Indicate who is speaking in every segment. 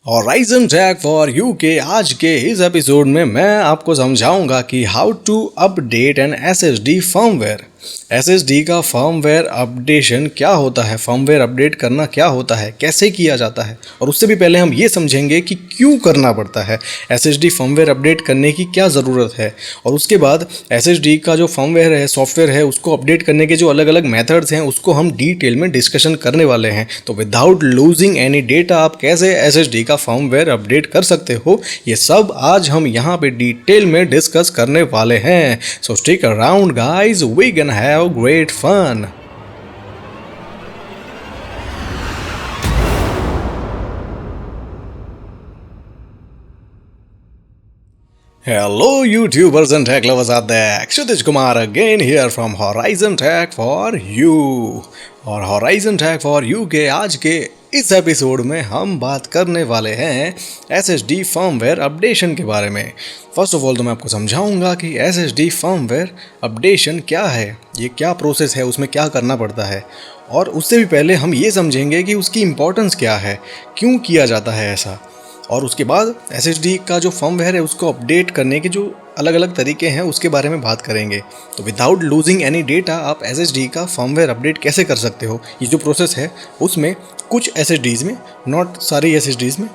Speaker 1: Horizon track for UK आज के इस एपिसोड में मैं आपको समझाऊंगा कि how to update an SSD firmware. SSD का फर्मवेयर अपडेशन क्या होता है, फर्मवेयर अपडेट करना क्या होता है, कैसे किया जाता है, और उससे भी पहले हम ये समझेंगे कि क्यों करना पड़ता है, एसएसडी फर्मवेयर अपडेट करने की क्या ज़रूरत है, और उसके बाद एसएसडी का जो फर्मवेयर है, सॉफ्टवेयर है, उसको अपडेट करने के जो अलग अलग मेथड्स हैं उसको हम डिटेल में डिस्कशन करने वाले हैं। तो विदाउट लूजिंग एनी डेटा आप कैसे एसएसडी का फर्मवेयर अपडेट कर सकते हो, ये सब आज हम यहाँ पे डिटेल में डिस्कस करने वाले हैं। So stick around guys, we can have great fun. Hello YouTubers and tech lovers out there, Kshitij Kumar again here from Horizon Tech for You। और Horizon Tech for You के आज के इस episode में हम बात करने वाले हैं SSD फर्मवेयर अपडेशन के बारे में। फर्स्ट ऑफ ऑल तो मैं आपको समझाऊंगा कि SSD फर्मवेयर अपडेशन क्या है, ये क्या प्रोसेस है, उसमें क्या करना पड़ता है, और उससे भी पहले हम ये समझेंगे कि उसकी इम्पोर्टेंस क्या है, क्यों किया जाता है ऐसा, और उसके बाद SSD का जो फर्मवेयर है उसको अपडेट करने के जो अलग अलग तरीके हैं उसके बारे में बात करेंगे। तो विदाउट लूजिंग एनी डेटा आप SSD का फर्मवेयर अपडेट कैसे कर सकते हो, ये जो प्रोसेस है उसमें कुछ SSDs में, नॉट सारी SSDs में,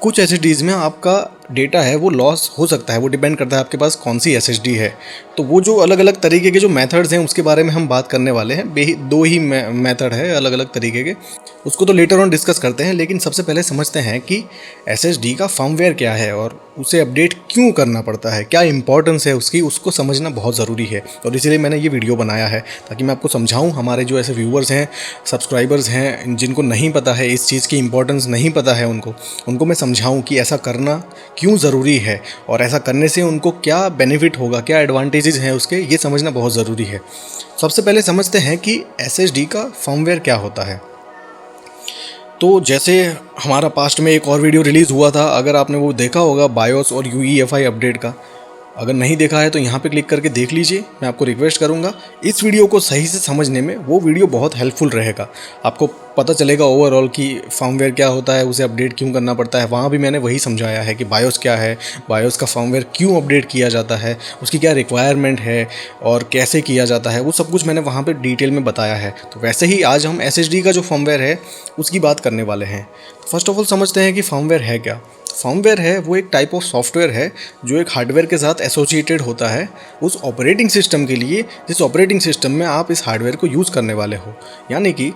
Speaker 1: कुछ SSDs में आपका डेटा है वो लॉस हो सकता है। वो डिपेंड करता है आपके पास कौन सी SSD है। तो वो जो अलग अलग तरीके के जो मेथड्स हैं उसके बारे में हम बात करने वाले हैं। दो ही मेथड है अलग अलग तरीके के, उसको तो लेटर ऑन डिस्कस करते हैं। लेकिन सबसे पहले समझते हैं कि SSD का फर्मवेयर क्या है और उसे अपडेट क्यों करना पड़ता है, क्या इंपॉर्टेंस है उसकी, उसको समझना बहुत ज़रूरी है। और इसीलिए मैंने ये वीडियो बनाया है ताकि मैं आपको समझाऊं। हमारे जो ऐसे व्यूअर्स हैं, सब्सक्राइबर्स हैं, जिनको नहीं पता है, इस चीज़ की इंपॉर्टेंस नहीं पता है, उनको मैं समझाऊं कि ऐसा करना क्यों ज़रूरी है और ऐसा करने से उनको क्या बेनिफिट होगा, क्या एडवांटेजेस हैं उसके, ये समझना बहुत ज़रूरी है। सबसे पहले समझते हैं कि SSD का फर्मवेयर क्या होता है। तो जैसे हमारा पास्ट में एक और वीडियो रिलीज़ हुआ था, अगर आपने वो देखा होगा बायोस और UEFI अपडेट का, अगर नहीं देखा है तो यहाँ पे क्लिक करके देख लीजिए। मैं आपको रिक्वेस्ट करूँगा इस वीडियो को सही से समझने में, वो वीडियो बहुत हेल्पफुल रहेगा। आपको पता चलेगा ओवरऑल कि फर्मवेयर क्या होता है, उसे अपडेट क्यों करना पड़ता है। वहाँ भी मैंने वही समझाया है कि बायोस क्या है, बायोस का फर्मवेयर क्यों अपडेट किया जाता है, उसकी क्या रिक्वायरमेंट है और कैसे किया जाता है, वो सब कुछ मैंने वहाँ पर डिटेल में बताया है। तो वैसे ही आज हम SSD का जो फर्मवेयर है उसकी बात करने वाले हैं। फर्स्ट ऑफ ऑल समझते हैं कि फर्मवेयर है क्या। फर्मवेयर है वो एक टाइप ऑफ सॉफ्टवेयर है जो एक हार्डवेयर के साथ एसोसिएटेड होता है उस ऑपरेटिंग सिस्टम के लिए जिस ऑपरेटिंग सिस्टम में आप इस हार्डवेयर को यूज़ करने वाले हो। यानी कि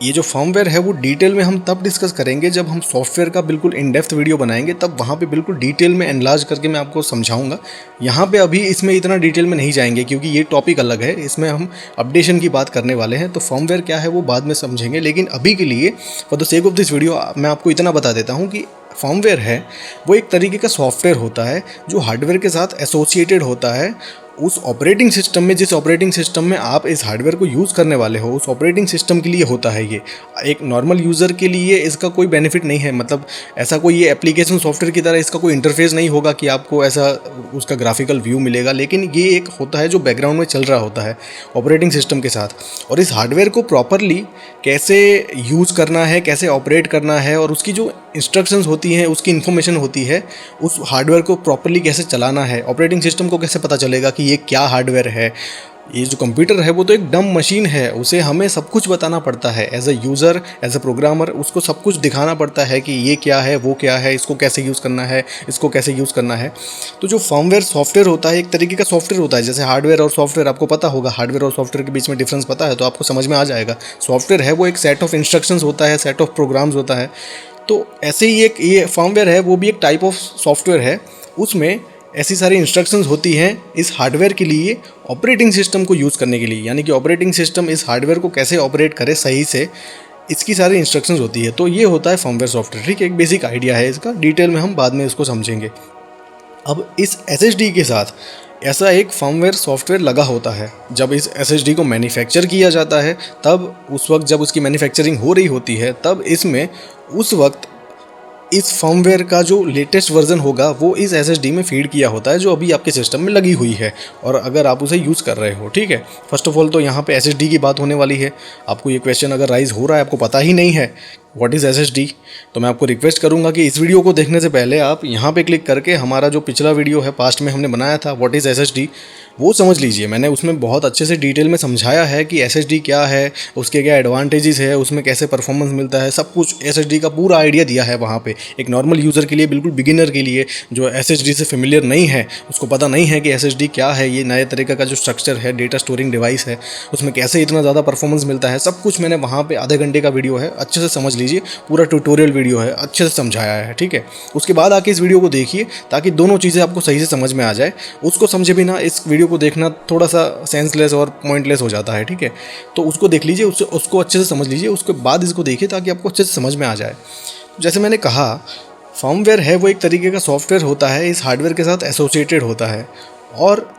Speaker 1: ये जो फर्मवेयर है वो डिटेल में हम तब डिस्कस करेंगे जब हम सॉफ्टवेयर का बिल्कुल इन डेप्थ वीडियो बनाएंगे, तब वहाँ पे बिल्कुल डिटेल में एनलार्ज करके मैं आपको समझाऊंगा। यहाँ पे अभी इसमें इतना डिटेल में नहीं जाएंगे क्योंकि ये टॉपिक अलग है, इसमें हम अपडेशन की बात करने वाले हैं। तो फर्मवेयर क्या है वो बाद में समझेंगे, लेकिन अभी के लिए for the sake of this video मैं आपको इतना बता देता हूँ कि फर्मवेयर है वो एक तरीके का सॉफ्टवेयर होता है जो हार्डवेयर के साथ एसोसिएटेड होता है उस ऑपरेटिंग सिस्टम में, जिस ऑपरेटिंग सिस्टम में आप इस हार्डवेयर को यूज़ करने वाले हो, उस ऑपरेटिंग सिस्टम के लिए होता है। ये एक नॉर्मल यूज़र के लिए इसका कोई बेनिफिट नहीं है, मतलब ऐसा कोई ये एप्लीकेशन सॉफ्टवेयर की तरह इसका कोई इंटरफेस नहीं होगा कि आपको ऐसा उसका ग्राफिकल व्यू मिलेगा। लेकिन ये एक होता है जो बैकग्राउंड में चल रहा होता है ऑपरेटिंग सिस्टम के साथ, और इस हार्डवेयर को प्रॉपरली कैसे यूज़ करना है, कैसे ऑपरेट करना है, और उसकी जो इंस्ट्रक्शंस होती हैं, उसकी इन्फॉर्मेशन होती है, उस हार्डवेयर को प्रॉपरली कैसे चलाना है, ऑपरेटिंग सिस्टम को कैसे पता चलेगा कि ये क्या हार्डवेयर है। ये जो कंप्यूटर है वो तो एक डम मशीन है, उसे हमें सब कुछ बताना पड़ता है as a user, as a programmer, उसको सब कुछ दिखाना पड़ता है कि ये क्या है, वो क्या है, इसको कैसे यूज़ करना है, इसको कैसे यूज़ करना है। तो जो फर्मवेयर सॉफ्टवेयर होता है एक तरीके का सॉफ्टवेयर होता है। जैसे हार्डवेयर और सॉफ्टवेयर आपको पता होगा, हार्डवेयर और सॉफ्टवेयर के बीच में डिफरेंस पता है तो आपको समझ में आ जाएगा। सॉफ्टवेयर है वो एक सेट ऑफ इंस्ट्रक्शंस होता है, सेट ऑफ प्रोग्राम्स होता है। तो ऐसे ही एक ये फर्मवेयर है वो भी एक टाइप ऑफ सॉफ्टवेयर है, उसमें ऐसी सारी इंस्ट्रक्शंस होती हैं इस हार्डवेयर के लिए, ऑपरेटिंग सिस्टम को यूज़ करने के लिए। यानी कि ऑपरेटिंग सिस्टम इस हार्डवेयर को कैसे ऑपरेट करे सही से, इसकी सारी इंस्ट्रक्शंस होती है। तो ये होता है फर्मवेयर सॉफ्टवेयर। ठीक है, एक बेसिक आइडिया है इसका, डिटेल में हम बाद में इसको समझेंगे। अब इस SSD के साथ ऐसा एक फर्मवेयर सॉफ्टवेयर लगा होता है। जब इस SSD को मैन्युफैक्चर किया जाता है, तब उस वक्त जब उसकी मैन्युफैक्चरिंग हो रही होती है, तब इसमें उस वक्त इस फर्मवेयर का जो लेटेस्ट वर्जन होगा वो इस SSD में फीड किया होता है जो अभी आपके सिस्टम में लगी हुई है, और अगर आप उसे यूज़ कर रहे हो। ठीक है, फर्स्ट ऑफ ऑल तो यहाँ पे SSD की बात होने वाली है। आपको ये क्वेश्चन अगर राइज हो रहा है, आपको पता ही नहीं है व्हाट इज़ एसएसडी। तो मैं आपको रिक्वेस्ट करूंगा कि इस वीडियो को देखने से पहले आप यहाँ पे क्लिक करके हमारा जो पिछला वीडियो है पास्ट में हमने बनाया था व्हाट इज़ एसएसडी, वो समझ लीजिए। मैंने उसमें बहुत अच्छे से डिटेल में समझाया है कि एसएसडी क्या है, उसके क्या एडवांटेजेस है, उसमें कैसे परफॉर्मेंस मिलता है, सब कुछ एसएसडी का पूरा आइडिया दिया है वहाँ पे। एक नॉर्मल यूज़र के लिए, बिल्कुल बिगिनर के लिए जो एसएसडी से फेमिलियर नहीं है, उसको पता नहीं है कि एसएसडी क्या है, ये नए तरीके का जो स्ट्रक्चर है, डेटा स्टोरिंग डिवाइस है, उसमें कैसे इतना ज़्यादा परफॉर्मेंस मिलता है, सब कुछ मैंने वहाँ पे आधे घंटे का वीडियो है, अच्छे से समझ लीजिए। पूरा ट्यूटोरियल वीडियो है, अच्छे से समझाया है, ठीक है। उसके बाद आके इस वीडियो को देखिए ताकि दोनों चीज़ें आपको सही से समझ में आ जाए। उसको समझे बिना इस वीडियो को देखना थोड़ा सा सेंसलेस और पॉइंटलेस हो जाता है, ठीक है। तो उसको देख लीजिए, उसको अच्छे से समझ लीजिए, उसके बाद इसको देखिए ताकि आपको अच्छे से समझ में आ जाए। जैसे मैंने कहा, फर्मवेयर है वो एक तरीके का सॉफ्टवेयर होता है, इस हार्डवेयर के साथ एसोसिएटेड होता है और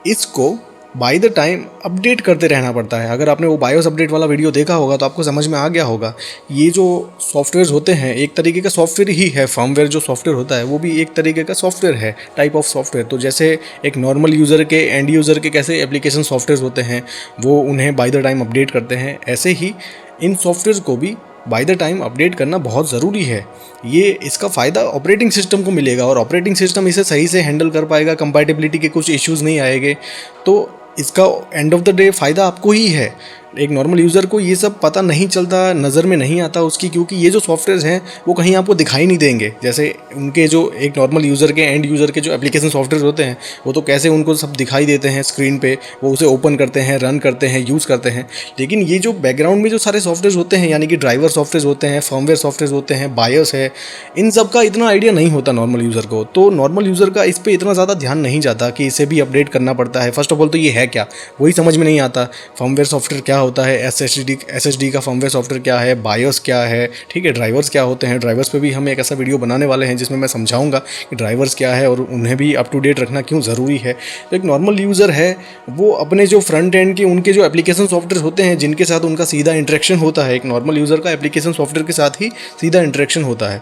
Speaker 1: इसको बाय द टाइम अपडेट करते रहना पड़ता है। अगर आपने वो बायोस अपडेट वाला वीडियो देखा होगा तो आपको समझ में आ गया होगा। ये जो सॉफ्टवेयर होते हैं एक तरीके का सॉफ्टवेयर ही है। फर्मवेयर जो सॉफ्टवेयर होता है वो भी एक तरीके का सॉफ्टवेयर है, टाइप ऑफ सॉफ्टवेयर। तो जैसे एक नॉर्मल यूज़र के, एंड यूज़र के कैसे एप्लीकेशन सॉफ्टवेयर होते हैं वो उन्हें बाय द टाइम अपडेट करते हैं, ऐसे ही इन सॉफ्टवेयर को भी बाय द टाइम अपडेट करना बहुत ज़रूरी है। ये इसका फ़ायदा ऑपरेटिंग सिस्टम को मिलेगा और ऑपरेटिंग सिस्टम इसे सही से हैंडल कर पाएगा, कंपैटिबिलिटी के कुछ इश्यूज़ नहीं आएंगे। तो इसका एंड ऑफ द डे फ़ायदा आपको ही है। एक नॉर्मल यूज़र को ये सब पता नहीं चलता, नज़र में नहीं आता उसकी, क्योंकि ये जो सॉफ्टवेयर हैं वो कहीं आपको दिखाई नहीं देंगे। जैसे उनके जो एक नॉर्मल यूज़र के, एंड यूज़र के जो एप्लीकेशन सॉफ्टवेयर होते हैं वो तो कैसे उनको सब दिखाई देते हैं स्क्रीन पे, वो उसे ओपन करते हैं, रन करते हैं, यूज़ करते हैं। लेकिन ये जो बैकग्राउंड में जो सारे सॉफ्टवेयर होते हैं, यानी कि ड्राइवर सॉफ्टवेयर होते हैं, फर्मवेयर सॉफ्टवेयर होते हैं, बायस है, इन सब का इतना आइडिया नहीं होता नॉर्मल यूज़र को। तो नॉर्मल यूज़र का इस पर इतना ज़्यादा ध्यान नहीं जाता कि इसे भी अपडेट करना पड़ता है। फर्स्ट ऑफ ऑल तो ये है क्या, वही समझ में नहीं आता। फर्मवेयर सॉफ्टवेयर क्या होता है, एसएसडी का फर्मवेयर सॉफ्टवेयर क्या है, बायोस क्या है, ठीक है, ड्राइवर्स क्या होते हैं। ड्राइवर्स पे भी हम एक ऐसा वीडियो बनाने वाले हैं जिसमें मैं समझाऊंगा कि ड्राइवर्स क्या है और उन्हें भी अप टू डेट रखना क्यों ज़रूरी है। तो एक नॉर्मल यूज़र है वो अपने जो फ्रंट एंड के उनके जो एप्लीकेशन सॉफ्टवेयर होते हैं जिनके साथ उनका सीधा इंटरेक्शन होता है, एक नॉर्मल यूज़र का एप्लीकेशन सॉफ्टवेयर के साथ ही सीधा इंटरेक्शन होता है,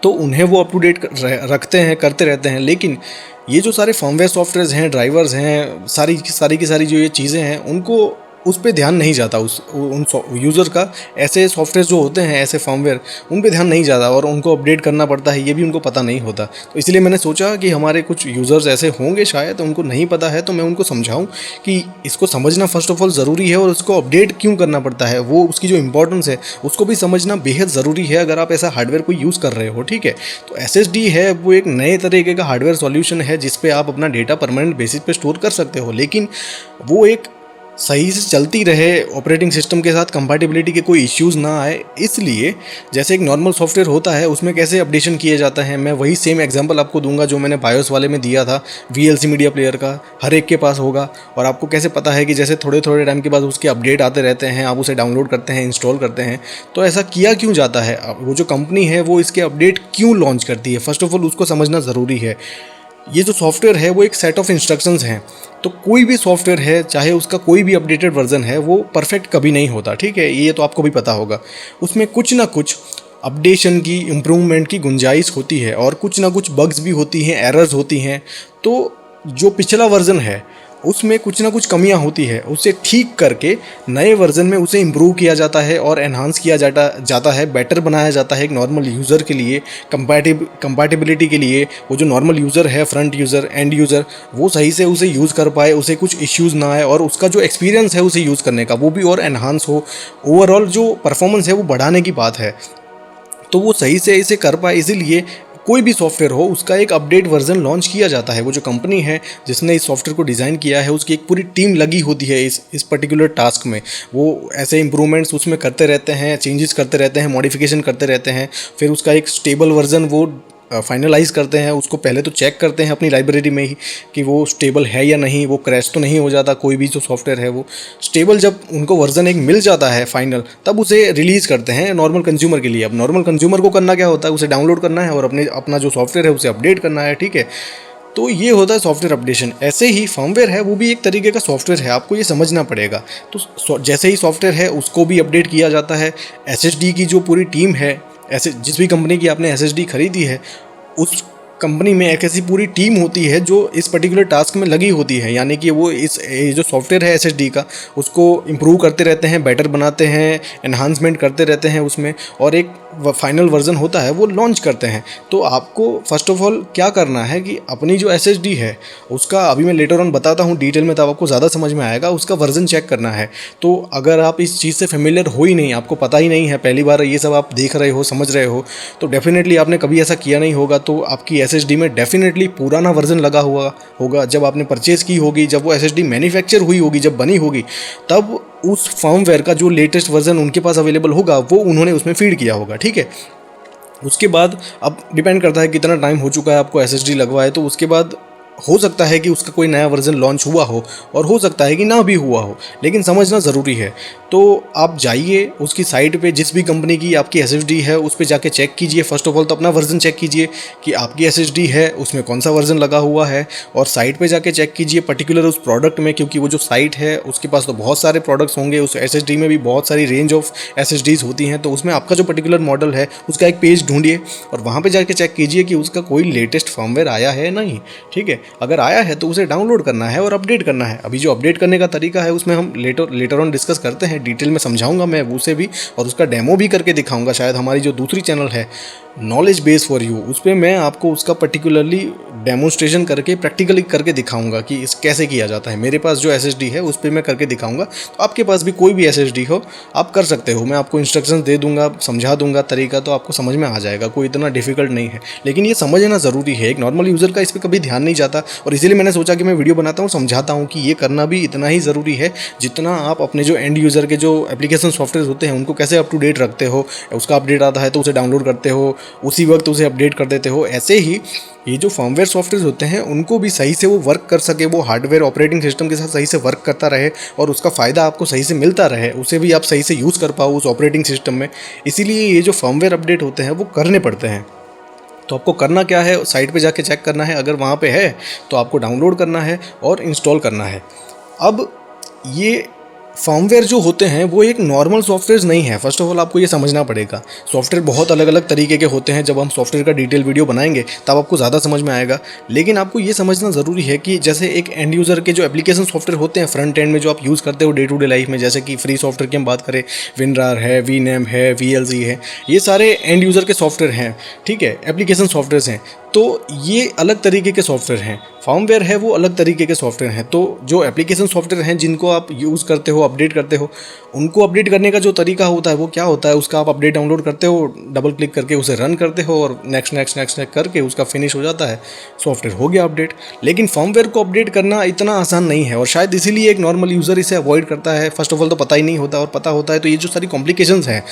Speaker 1: तो उन्हें वो अप टू डेट रखते हैं, करते रहते हैं। लेकिन ये जो सारे फर्मवेयर सॉफ्टवेयर्स हैं, ड्राइवर्स हैं, सारी की सारी जो ये चीज़ें हैं, उनको उस पे ध्यान नहीं जाता। उन यूज़र का ऐसे सॉफ्टवेयर जो होते हैं, ऐसे फर्मवेयर, उन पे ध्यान नहीं जाता और उनको अपडेट करना पड़ता है, ये भी उनको पता नहीं होता। तो इसलिए मैंने सोचा कि हमारे कुछ यूज़र्स ऐसे होंगे शायद उनको नहीं पता है, तो मैं उनको समझाऊं कि इसको समझना फर्स्ट ऑफ ऑल ज़रूरी है और उसको अपडेट क्यों करना पड़ता है, वो उसकी जो इंपॉर्टेंस है उसको भी समझना बेहद ज़रूरी है अगर आप ऐसा हार्डवेयर को यूज़ कर रहे हो, ठीक है। तो एसएसडी है वो एक नए तरीके का हार्डवेयर सॉल्यूशन है जिस पे आप अपना डेटा परमानेंट बेसिस पे स्टोर कर सकते हो, लेकिन वो एक सही से चलती रहे, ऑपरेटिंग सिस्टम के साथ कंपैटिबिलिटी के कोई इश्यूज़ ना आए। इसलिए जैसे एक नॉर्मल सॉफ्टवेयर होता है उसमें कैसे अपडेशन किए जाता है, मैं वही सेम एग्जांपल आपको दूंगा जो मैंने बायोस वाले में दिया था। वीएलसी मीडिया प्लेयर का हर एक के पास होगा और आपको कैसे पता है कि जैसे थोड़े थोड़े टाइम के बाद उसके अपडेट आते रहते हैं, आप उसे डाउनलोड करते हैं, इंस्टॉल करते हैं। तो ऐसा किया क्यों जाता है, वो जो कंपनी है वो इसके अपडेट क्यों लॉन्च करती है, फर्स्ट ऑफ ऑल उसको समझना ज़रूरी है। ये जो सॉफ्टवेयर है वो एक सेट ऑफ इंस्ट्रक्शंस हैं। तो कोई भी सॉफ्टवेयर है, चाहे उसका कोई भी अपडेटेड वर्जन है, वो परफेक्ट कभी नहीं होता, ठीक है, ये तो आपको भी पता होगा। उसमें कुछ ना कुछ अपडेशन की, इम्प्रूवमेंट की गुंजाइश होती है और कुछ ना कुछ बग्स भी होती हैं, एरर्स होती हैं। तो जो पिछला वर्जन है उसमें कुछ ना कुछ कमियां होती है, उसे ठीक करके नए वर्जन में उसे इम्प्रूव किया जाता है और एनहांस किया जाता है, बेटर बनाया जाता है एक नॉर्मल यूज़र के लिए, कंपैटिबिलिटी के लिए। वो जो नॉर्मल यूज़र है, फ्रंट यूज़र, एंड यूज़र, वो सही से उसे यूज़ कर पाए, उसे कुछ इश्यूज़ ना आए और उसका जो एक्सपीरियंस है उसे यूज़ करने का वो भी और एनहांस हो। ओवरऑल जो परफॉर्मेंस है वो बढ़ाने की बात है, तो वो सही से इसे कर पाए। इसीलिए कोई भी सॉफ्टवेयर हो उसका एक अपडेट वर्जन लॉन्च किया जाता है। वो जो कंपनी है जिसने इस सॉफ्टवेयर को डिज़ाइन किया है उसकी एक पूरी टीम लगी होती है इस पर्टिकुलर टास्क में। वो ऐसे इंप्रूवमेंट्स उसमें करते रहते हैं, चेंजेस करते रहते हैं, मॉडिफिकेशन करते रहते हैं, फिर उसका एक स्टेबल वर्जन वो फाइनलाइज करते हैं। उसको पहले तो चेक करते हैं अपनी लाइब्रेरी में ही कि वो स्टेबल है या नहीं, वो क्रैश तो नहीं हो जाता। कोई भी जो सॉफ्टवेयर है वो स्टेबल, जब उनको वर्जन एक मिल जाता है फाइनल, तब उसे रिलीज़ करते हैं नॉर्मल कंज्यूमर के लिए। अब नॉर्मल कंज्यूमर को करना क्या होता है, उसे डाउनलोड करना है और अपना जो सॉफ्टवेयर है उसे अपडेट करना है, ठीक है। तो ये होता है सॉफ्टवेयर अपडेशन। ऐसे ही फर्मवेयर है वो भी एक तरीके का सॉफ्टवेयर है, आपको ये समझना पड़ेगा। तो जैसे ही सॉफ्टवेयर है उसको भी अपडेट किया जाता है। एसएसडी की जो पूरी टीम है, ऐसे जिस भी कंपनी की आपने एसएसडी खरीदी है, उस कंपनी में एक ऐसी पूरी टीम होती है जो इस पर्टिकुलर टास्क में लगी होती है, यानी कि वो ये जो सॉफ्टवेयर है एसएसडी का, उसको इम्प्रूव करते रहते हैं, बेटर बनाते हैं, एनहांसमेंट करते रहते हैं उसमें, और एक फाइनल वर्जन होता है वो लॉन्च करते हैं। तो आपको फर्स्ट ऑफ ऑल क्या करना है कि अपनी जो एसएसडी है उसका, अभी मैं लेटर ऑन बताता हूँ डिटेल में, तब आपको ज़्यादा समझ में आएगा, उसका वर्जन चेक करना है। तो अगर आप इस चीज़ से फेमिलियर हो ही नहीं, आपको पता ही नहीं है, पहली बार ये सब आप देख रहे हो, समझ रहे हो, तो डेफिनेटली आपने कभी ऐसा किया नहीं होगा, तो आपकी एसएसडी में डेफिनेटली पुराना वर्जन लगा हुआ होगा। जब आपने परचेज़ की होगी, जब वो एसएसडी मैन्युफैक्चर हुई होगी, जब बनी होगी, तब उस फर्मवेयर का जो लेटेस्ट वर्जन उनके पास अवेलेबल होगा वो उन्होंने उसमें फीड किया होगा, ठीक है। उसके बाद अब डिपेंड करता है कितना टाइम हो चुका है आपको एसएसडी लगवाए, तो उसके बाद हो सकता है कि उसका कोई नया वर्जन लॉन्च हुआ हो और हो सकता है कि ना भी हुआ हो, लेकिन समझना ज़रूरी है। तो आप जाइए उसकी साइट पे, जिस भी कंपनी की आपकी एसएसडी है उस पे जाके चेक कीजिए। फर्स्ट ऑफ ऑल तो अपना वर्जन चेक कीजिए कि आपकी एसएसडी है उसमें कौन सा वर्जन लगा हुआ है, और साइट पे जाके चेक कीजिए पर्टिकुलर उस प्रोडक्ट में, क्योंकि वो जो साइट है उसके पास तो बहुत सारे प्रोडक्ट्स होंगे, उस एसएसडी में भी बहुत सारी रेंज ऑफ एसएसडीज होती हैं, तो उसमें आपका जो पर्टिकुलर मॉडल है उसका एक पेज ढूंढिए और वहाँ पर जाके चेक कीजिए कि उसका कोई लेटेस्ट फर्मवेयर आया है नहीं, ठीक है। अगर आया है तो उसे डाउनलोड करना है और अपडेट करना है। अभी जो अपडेट करने का तरीका है उसमें हम लेटर ऑन डिस्कस करते हैं, डिटेल में समझाऊंगा मैं उसे भी, और उसका डेमो भी करके दिखाऊंगा। शायद हमारी जो दूसरी चैनल है नॉलेज बेस फॉर यू, उस पर मैं आपको उसका पर्टिकुलरली डेमोन्स्ट्रेशन करके प्रैक्टिकली करके दिखाऊंगा कि इस कैसे किया जाता है। मेरे पास जो एसएसडी है उस पर मैं करके दिखाऊंगा, तो आपके पास भी कोई भी एसएसडी हो आप कर सकते हो। मैं आपको इंस्ट्रक्शंस दे दूंगा, समझा दूंगा तरीका, तो आपको समझ में आ जाएगा, कोई इतना डिफिकल्ट नहीं है। लेकिन ये समझना ज़रूरी है, एक नॉर्मल यूज़र का इस पर कभी ध्यान नहीं जाता, और इसीलिए मैंने सोचा कि मैं वीडियो बनाता हूँ, समझाता हूँ कि ये करना भी इतना ही ज़रूरी है जितना आप अपने जो एंड यूज़र के जो एप्लीकेशन सॉफ्टवेयर होते हैं उनको कैसे अप टू डेट रखते हो। उसका अपडेट आता है तो उसे डाउनलोड करते हो, उसी वक्त उसे अपडेट कर देते हो। ऐसे ही ये जो फर्मवेयर सॉफ्टवेयर होते हैं उनको भी सही से वो वर्क कर सके, वो हार्डवेयर ऑपरेटिंग सिस्टम के साथ सही से वर्क करता रहे और उसका फ़ायदा आपको सही से मिलता रहे, उसे भी आप सही से यूज़ कर पाओ उस ऑपरेटिंग सिस्टम में। इसीलिए ये जो फर्मवेयर अपडेट होते हैं वो करने पड़ते हैं। तो आपको करना क्या है, साइट पे जाके चेक करना है, अगर वहाँ पे है तो आपको डाउनलोड करना है और इंस्टॉल करना है। अब ये फर्मवेयर जो होते हैं वो एक नॉर्मल सॉफ्टवेयर नहीं है, फर्स्ट ऑफ ऑल आपको ये समझना पड़ेगा। सॉफ्टवेयर बहुत अलग अलग तरीके के होते हैं, जब हम सॉफ्टवेयर का डिटेल वीडियो बनाएंगे तब आपको ज़्यादा समझ में आएगा। लेकिन आपको ये समझना ज़रूरी है कि जैसे एक एंड यूज़र के जो एप्लीकेशन सॉफ्टवेयर होते हैं फ्रंट एंड में जो आप यूज़ करते हो डे टू डे लाइफ में, जैसे कि फ्री सॉफ्टवेयर की हम बात करें, विनरार है, वीनेम है, वीएलसी है, ये सारे एंड यूज़र के सॉफ्टवेयर हैं, ठीक है, एप्लीकेशन सॉफ्टवेयर हैं। तो ये अलग तरीके के सॉफ्टवेयर हैं, फर्मवेयर है वो अलग तरीके के सॉफ्टवेयर हैं। तो जो एप्लीकेशन सॉफ्टवेयर हैं जिनको आप यूज़ करते हो, अपडेट करते हो, उनको अपडेट करने का जो तरीका होता है वो क्या होता है, उसका आप अपडेट डाउनलोड करते हो, डबल क्लिक करके उसे रन करते हो और नेक्स्ट नेक्स्ट नेक्स्ट नेक्स्ट करके उसका फिनिश हो जाता है, सॉफ्टवेयर हो गया अपडेट। लेकिन फर्मवेयर को अपडेट करना इतना आसान नहीं है, और शायद इसीलिए एक नॉर्मल यूज़र इसे अवॉइड करता है। फर्स्ट ऑफ ऑल तो पता ही नहीं होता, और पता होता है तो ये जो सारी कॉम्प्लिकेशंस हैं,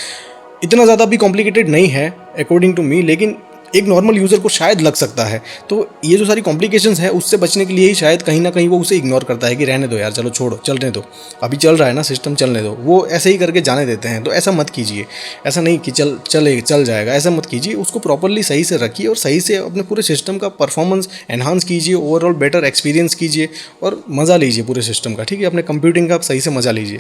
Speaker 1: इतना ज़्यादा भी कॉम्प्लिकेटेड नहीं है अकॉर्डिंग टू मी, लेकिन एक नॉर्मल यूज़र को शायद लग सकता है। तो ये जो सारी कॉम्प्लिकेशंस है उससे बचने के लिए ही शायद कहीं ना कहीं वो उसे इग्नोर करता है कि रहने दो यार, चलो छोड़ो, चलने दो, अभी चल रहा है ना सिस्टम, चलने दो, वो ऐसे ही करके जाने देते हैं। तो ऐसा मत कीजिए, ऐसा नहीं कि चल जाएगा, ऐसा मत कीजिए। उसको प्रॉपरली सही से रखिए और सही से अपने पूरे सिस्टम का परफॉर्मेंस एनहांस कीजिए, ओवरऑल बेटर एक्सपीरियंस कीजिए और मज़ा लीजिए पूरे सिस्टम का, ठीक है। अपने कंप्यूटिंग का आप सही से मज़ा लीजिए।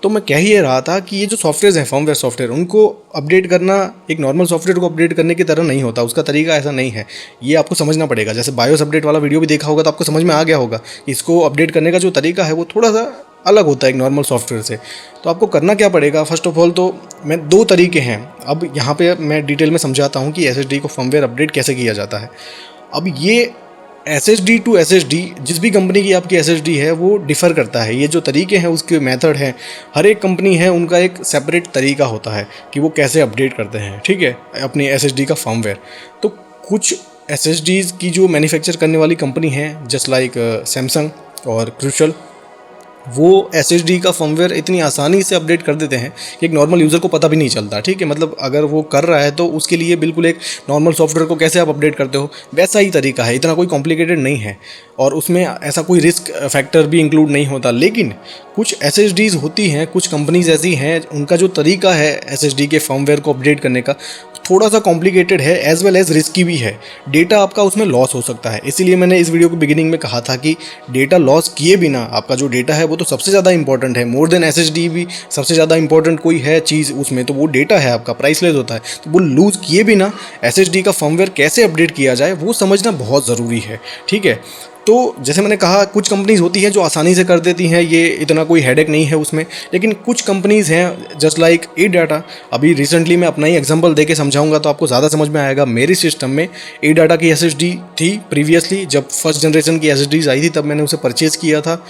Speaker 1: तो मैं कह ही रहा था कि ये जो सॉफ्टवेयर हैं फर्मवेयर सॉफ्टवेयर, उनको अपडेट करना एक नॉर्मल सॉफ्टवेयर को अपडेट करने की तरह नहीं होता, उसका तरीका ऐसा नहीं है, ये आपको समझना पड़ेगा। जैसे बायोस अपडेट वाला वीडियो भी देखा होगा तो आपको समझ में आ गया होगा, इसको अपडेट करने का जो तरीका है वो थोड़ा सा अलग होता है एक नॉर्मल सॉफ्टवेयर से। तो आपको करना क्या पड़ेगा, फर्स्ट ऑफ ऑल तो मैं 2 तरीके हैं, अब यहाँ पे मैं डिटेल में समझाता हूँ कि एसएसडी को फर्मवेयर अपडेट कैसे किया जाता है। अब ये SSD टू SSD, जिस भी कंपनी की आपकी SSD है वो डिफ़र करता है। ये जो तरीके हैं उसके मेथड हैं, हर एक कंपनी है उनका एक सेपरेट तरीका होता है कि वो कैसे अपडेट करते हैं, ठीक है, अपनी SSD का फर्मवेयर। तो कुछ SSDs की जो मैन्युफैक्चर करने वाली कंपनी है जस्ट लाइक सैमसंग और क्रूशल, वो SSD का फर्मवेयर इतनी आसानी से अपडेट कर देते हैं कि एक नॉर्मल यूज़र को पता भी नहीं चलता, ठीक है। मतलब अगर वो कर रहा है तो उसके लिए बिल्कुल एक नॉर्मल सॉफ्टवेयर को कैसे आप अपडेट करते हो वैसा ही तरीका है, इतना कोई कॉम्प्लिकेटेड नहीं है और उसमें ऐसा कोई रिस्क फैक्टर भी इंक्लूड नहीं होता। लेकिन कुछ SSDs होती हैं, कुछ कंपनीज ऐसी हैं, उनका जो तरीका है SSD के फर्मवेयर को अपडेट करने का थोड़ा सा कॉम्प्लिकेटेड है एज वेल एज रिस्की भी है। डेटा आपका उसमें लॉस हो सकता है, इसीलिए मैंने इस वीडियो के बिगिनिंग में कहा था कि डेटा लॉस किए बिना आपका जो डेटा है वो तो सबसे ज़्यादा इंपॉर्टेंट है, मोर देन एसएसडी भी सबसे ज़्यादा इंपॉर्टेंट कोई है चीज़ उसमें, तो वो डेटा है आपका, प्राइसलेस होता है। तो वो लूज़ किए बिना एसएसडी का फर्मवेयर कैसे अपडेट किया जाए वो समझना बहुत ज़रूरी है, ठीक है। तो जैसे मैंने कहा, कुछ कंपनीज़ होती हैं जो आसानी से कर देती हैं, ये इतना कोई हेडेक नहीं है उसमें, लेकिन कुछ कंपनीज़ हैं जस्ट लाइक ए डाटा। अभी रिसेंटली मैं अपना ही एग्जांपल दे के समझाऊंगा तो आपको ज़्यादा समझ में आएगा। मेरी सिस्टम में ए डाटा की एसएसडी थी प्रीवियसली, जब फर्स्ट जनरेशन की एसएसडीज आई थी तब मैंने उसे परचेज़ किया था।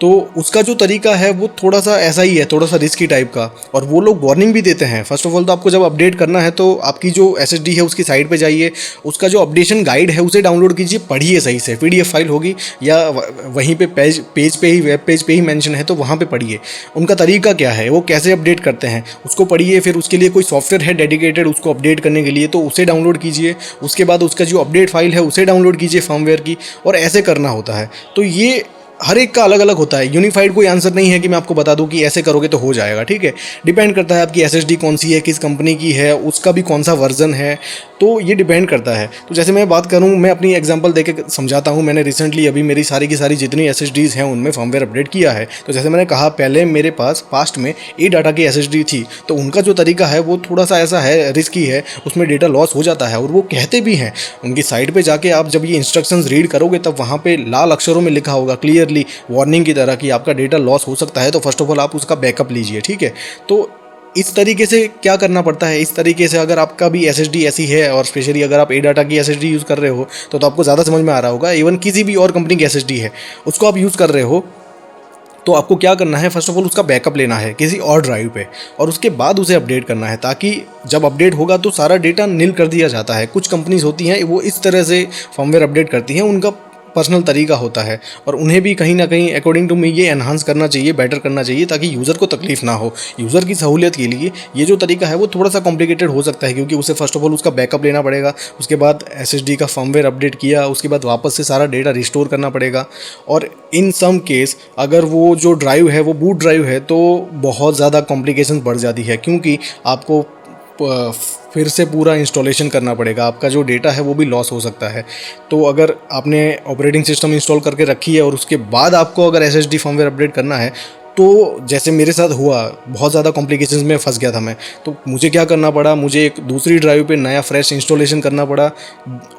Speaker 1: तो उसका जो तरीका है वो थोड़ा सा ऐसा ही है, थोड़ा सा रिस्की टाइप का, और वो लोग वार्निंग भी देते हैं। फर्स्ट ऑफ ऑल तो आपको जब अपडेट करना है तो आपकी जो एसएसडी है उसकी साइड पे जाइए, उसका जो अपडेशन गाइड है उसे डाउनलोड कीजिए, पढ़िए सही से, पीडीएफ फाइल होगी या वहीं पे पेज पे ही, वेब पेज पे ही मेंशन है तो वहाँ पे पढ़िए उनका तरीका क्या है, वो कैसे अपडेट करते हैं उसको पढ़िए। फिर उसके लिए कोई सॉफ्टवेयर है डेडिकेटेड उसको अपडेट करने के लिए, तो उसे डाउनलोड कीजिए। उसके बाद उसका जो अपडेट फाइल है उसे डाउनलोड कीजिए फर्मवेयर की, और ऐसे करना होता है। तो ये हर एक का अलग अलग होता है, यूनिफाइड कोई आंसर नहीं है कि मैं आपको बता दूं कि ऐसे करोगे तो हो जाएगा, ठीक है। डिपेंड करता है आपकी एसएसडी कौन सी है, किस कंपनी की है, उसका भी कौन सा वर्जन है, तो ये डिपेंड करता है। तो जैसे मैं बात करूं, मैं अपनी एग्जांपल देके समझाता हूं। मैंने रिसेंटली अभी मेरी सारी की सारी जितनी एसएसडीज़ हैं उनमें फर्मवेयर अपडेट किया है। तो जैसे मैंने कहा, पहले मेरे पास पास्ट में ए डाटा की एसएसडी थी, तो उनका जो तरीका है वो थोड़ा सा ऐसा है, रिस्की है, उसमें डेटा लॉस हो जाता है। और वो कहते भी हैं, उनकी साइट पर जाके आप जब ये इंस्ट्रक्शंस रीड करोगे तब वहाँ पर लाल अक्षरों में लिखा होगा क्लियरली, वार्निंग की तरह, कि आपका डेटा लॉस हो सकता है, तो फर्स्ट ऑफ ऑल आप उसका बैकअप लीजिए, ठीक है। तो इस तरीके से क्या करना पड़ता है, इस तरीके से अगर आपका भी एसएसडी ऐसी है, और स्पेशली अगर आप ए डाटा की एसएसडी यूज़ कर रहे हो तो आपको ज़्यादा समझ में आ रहा होगा। इवन किसी भी और कंपनी की एसएसडी है उसको आप यूज़ कर रहे हो, तो आपको क्या करना है, फर्स्ट ऑफ ऑल उसका बैकअप लेना है किसी और ड्राइव पे, और उसके बाद उसे अपडेट करना है, ताकि जब अपडेट होगा तो सारा डेटा नील कर दिया जाता है। कुछ कंपनीज होती हैं वो इस तरह से फर्मवेयर अपडेट करती हैं, उनका पर्सनल तरीका होता है, और उन्हें भी कहीं ना कहीं अकॉर्डिंग टू मी ये एनहांस करना चाहिए, बेटर करना चाहिए, ताकि यूज़र को तकलीफ ना हो। यूज़र की सहूलियत के लिए ये जो तरीका है वो थोड़ा सा कॉम्प्लिकेटेड हो सकता है, क्योंकि उसे फर्स्ट ऑफ ऑल उसका बैकअप लेना पड़ेगा, उसके बाद एसएसडी का फर्मवेयर अपडेट किया, उसके बाद वापस से सारा डेटा रिस्टोर करना पड़ेगा। और इन सम केस अगर वो जो ड्राइव है वो बूट ड्राइव है तो बहुत ज़्यादा कॉम्प्लिकेशन बढ़ जाती है, क्योंकि आपको फिर से पूरा इंस्टॉलेशन करना पड़ेगा, आपका जो डेटा है वो भी लॉस हो सकता है। तो अगर आपने ऑपरेटिंग सिस्टम इंस्टॉल करके रखी है और उसके बाद आपको अगर एसएसडी फर्मवेयर अपडेट करना है, तो जैसे मेरे साथ हुआ, बहुत ज़्यादा कॉम्प्लिकेशंस में फंस गया था मैं। तो मुझे क्या करना पड़ा, मुझे एक दूसरी ड्राइव पे नया फ्रेश इंस्टॉलेशन करना पड़ा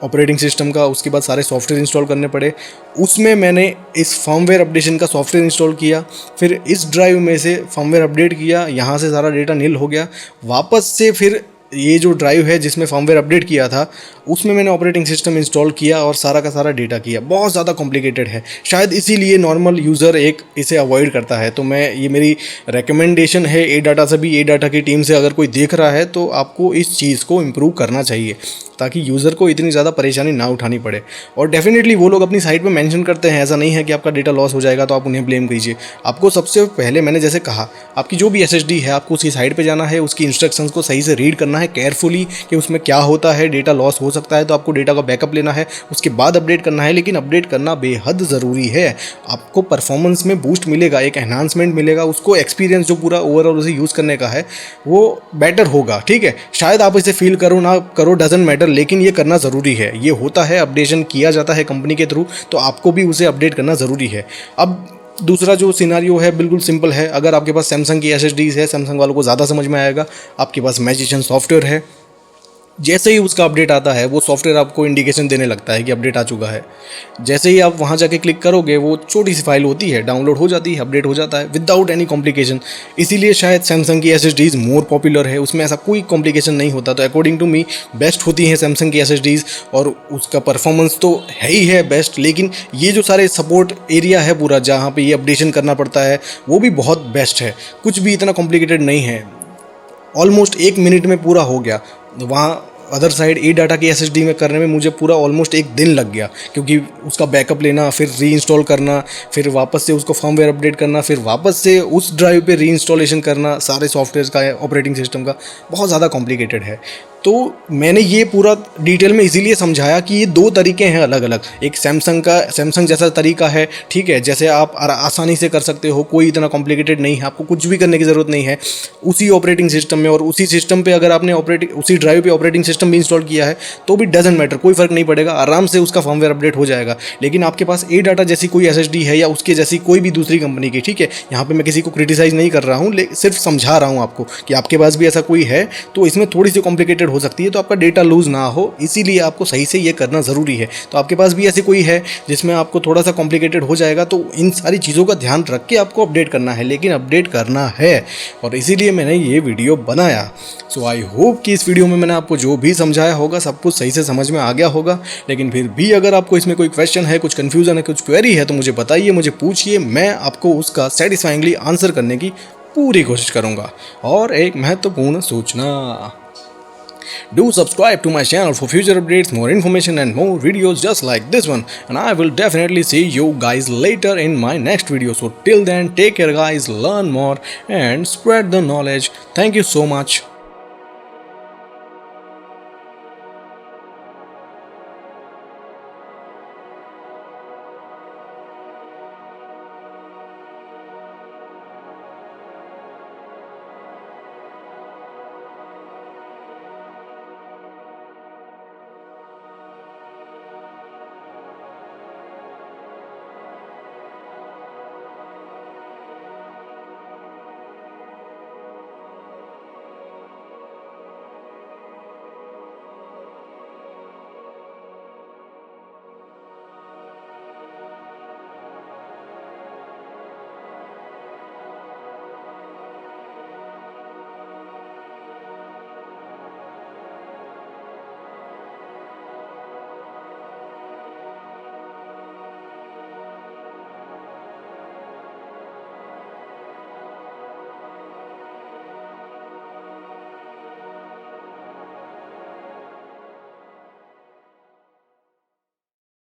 Speaker 1: ऑपरेटिंग सिस्टम का, उसके बाद सारे सॉफ्टवेयर इंस्टॉल करने पड़े। उसमें मैंने इस फर्मवेयर अपडेशन का सॉफ्टवेयर इंस्टॉल किया, फिर इस ड्राइव में से फर्मवेयर अपडेट किया, यहाँ से सारा डेटा नील हो गया। वापस से फिर ये जो ड्राइव है जिसमें फर्मवेयर अपडेट किया था उसमें मैंने ऑपरेटिंग सिस्टम इंस्टॉल किया और सारा का सारा डेटा किया। बहुत ज़्यादा कॉम्प्लिकेटेड है, शायद इसीलिए नॉर्मल यूज़र इसे अवॉइड करता है। तो ये मेरी रिकमेंडेशन है ए डाटा से भी, ए डाटा की टीम से, अगर कोई देख रहा है तो आपको इस चीज़ को इम्प्रूव करना चाहिए, ताकि यूज़र को इतनी ज़्यादा परेशानी ना उठानी पड़े। और डेफिनेटली वो लोग अपनी साइट पे मेंशन करते हैं, ऐसा नहीं है कि आपका डेटा लॉस हो जाएगा तो आप उन्हें ब्लेम कीजिए। आपको सबसे पहले, मैंने जैसे कहा, आपकी जो भी एसएसडी है आपको उसकी साइट पे जाना है, उसकी इंस्ट्रक्शंस को सही से रीड करना है केयरफुली कि उसमें क्या होता है, डेटा लॉस हो सकता है तो आपको डेटा का बैकअप लेना है, उसके बाद अपडेट करना है। लेकिन अपडेट करना बेहद ज़रूरी है, आपको परफॉर्मेंस में बूस्ट मिलेगा, एक एनहांसमेंट मिलेगा, उसको एक्सपीरियंस जो पूरा ओवरऑल उसे यूज़ करने का है वो बेटर होगा, ठीक है। शायद आप इसे फील करो ना करो, डजंट मैटर, लेकिन ये करना ज़रूरी है। ये होता है, अपडेशन किया जाता है कंपनी के थ्रू, तो आपको भी उसे अपडेट करना ज़रूरी है। अब दूसरा जो सिनारियो है बिल्कुल सिंपल है। अगर आपके पास सैमसंग की एसएसडीज है, सैमसंग वालों को ज़्यादा समझ में आएगा, आपके पास मैजिशियन सॉफ्टवेयर है, जैसे ही उसका अपडेट आता है वो सॉफ्टवेयर आपको इंडिकेशन देने लगता है कि अपडेट आ चुका है। जैसे ही आप वहाँ जाके क्लिक करोगे, वो छोटी सी फाइल होती है, डाउनलोड हो जाती है, अपडेट हो जाता है विदाउट एनी कॉम्प्लिकेशन। इसीलिए शायद सैमसंग की एसएसडीज मोर पॉपुलर है, उसमें ऐसा कोई कॉम्प्लिकेशन नहीं होता। तो अकॉर्डिंग टू मी बेस्ट होती हैं सैमसंग की एसएसडीज, और उसका परफॉर्मेंस तो है ही है बेस्ट, लेकिन ये जो सारे सपोर्ट एरिया है पूरा जहाँ पर ये अपडेशन करना पड़ता है वो भी बहुत बेस्ट है। कुछ भी इतना कॉम्प्लिकेटेड नहीं है, ऑलमोस्ट 1 मिनट में पूरा हो गया। वहाँ अदर साइड ए डाटा की एसएसडी में करने में मुझे पूरा ऑलमोस्ट 1 दिन लग गया, क्योंकि उसका बैकअप लेना, फिर रीइंस्टॉल करना, फिर वापस से उसको फर्मवेयर अपडेट करना, फिर वापस से उस ड्राइव पे रीइंस्टॉलेशन करना सारे सॉफ्टवेयर का, ऑपरेटिंग सिस्टम का, बहुत ज़्यादा कॉम्प्लिकेटेड है। तो मैंने ये पूरा डिटेल में इसीलिए समझाया कि ये दो तरीके हैं अलग अलग। एक सैमसंग जैसा तरीका है, ठीक है, जैसे आप आसानी से कर सकते हो, कोई इतना कॉम्प्लिकेटेड नहीं है, आपको कुछ भी करने की ज़रूरत नहीं है। उसी ऑपरेटिंग सिस्टम में और उसी सिस्टम पे अगर आपने उसी ड्राइव पे ऑपरेटिंग सिस्टम भी इंस्टॉल किया है तो भी डजेंट मैटर, कोई फर्क नहीं पड़ेगा, आराम से उसका फर्मवेयर अपडेट हो जाएगा। लेकिन आपके पास ए डाटा जैसी कोई SSD है या उसके जैसी कोई भी दूसरी कंपनी की, ठीक है, यहाँ पे मैं किसी को क्रिटिसाइज नहीं कर रहा हूँ, सिर्फ समझा रहा हूँ आपको कि आपके पास भी ऐसा कोई है तो इसमें थोड़ी सी कॉम्प्लिकेटेड हो सकती है, तो आपका डेटा लूज ना हो इसीलिए आपको सही से ये करना ज़रूरी है। तो आपके पास भी ऐसी कोई है जिसमें आपको थोड़ा सा कॉम्प्लिकेटेड हो जाएगा, तो इन सारी चीज़ों का ध्यान रख के आपको अपडेट करना है, लेकिन अपडेट करना है, और इसीलिए मैंने ये वीडियो बनाया। सो आई होप कि इस वीडियो में मैंने आपको जो भी समझाया होगा सब कुछ सही से समझ में आ गया होगा। लेकिन फिर भी अगर आपको इसमें कोई क्वेश्चन है, कुछ कन्फ्यूज़न है, कुछ क्वेरी है तो मुझे बताइए, मुझे पूछिए, मैं आपको उसका सेटिस्फाइंगली आंसर करने की पूरी कोशिश करूँगा। और एक महत्वपूर्ण सूचना, do subscribe to my channel for future updates, more information and more videos just like this one, and I will definitely see you guys later in my next video. So till then, take care guys, learn more and spread the knowledge. Thank you so much.